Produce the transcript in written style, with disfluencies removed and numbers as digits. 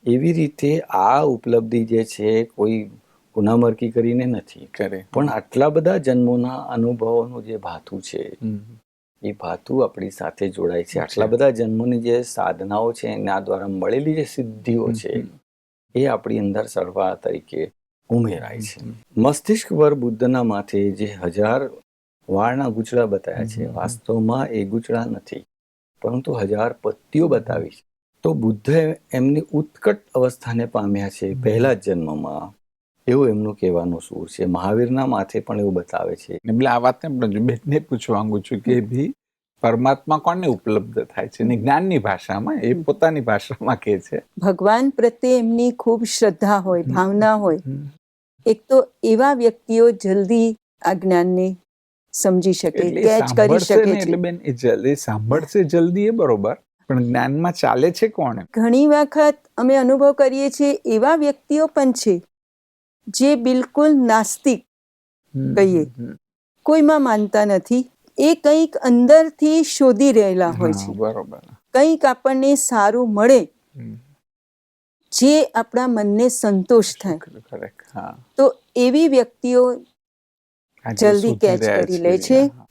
એવી રીતે આ ઉપલબ્ધિ જે છે કોઈ ગુનામરકી કરીને નથી કરે. પણ આટલા બધા જન્મોના અનુભવોનું જે ભાથું છે એ ભાથું આપણી સાથે જોડાય છે. આટલા બધા જન્મોની જે સાધનાઓ છે એના દ્વારા મળેલી જે સિદ્ધિઓ છે એ આપણી અંદર સરવાળા તરીકે ઉમેરાય છે. મસ્તિષ્ક પર બુદ્ધના માથે જે 1000 વાળના ગૂંચળા બતાવ્યા છે, વાસ્તવમાં એ ગૂંચળા નથી પરંતુ 1000 પત્તીઓ બતાવી છે. તો બુદ્ધે એમની ઉત્કટ અવસ્થાને પામ્યા છે પહેલા જ જન્મમાં, એવું એમનું કહેવાનું સૂર છે. મહાવીરના માથે પણ એવું બતાવે છે. એટલે આ વાતને બેનને પૂછવા માંગુ છું કે ભી પરમાત્મા કોને ઉપલબ્ધ થાય છે? ને જ્ઞાનની ભાષામાં, એ પોતાની ભાષામાં કહે છે. ભગવાન પ્રત્યે એમની ખૂબ શ્રદ્ધા હોય, ભાવના હોય. એક તો એવા વ્યક્તિઓ જલ્દી આ જ્ઞાનને સમજી શકે, કેચ કરી શકે છે. એટલે બેન એ જલ્દી સાંભળશે, જલ્દી એ બરોબર, પણ જ્ઞાનમાં ચાલે છે કોણ? ઘણી વખત અમે અનુભવ કરીએ છીએ એવા વ્યક્તિઓ પણ છે જે બિલકુલ નાસ્તિક કહીએ, કોઈમાં માનતા નથી. એ કંઈક અંદરથી શોધી રહેલા હોય છે. બરોબર. કંઈક આપણને સારું મળે જે આપણા મનને સંતોષ થાય. તો એવી વ્યક્તિઓ જલ્દી કેચ કરી લે છે.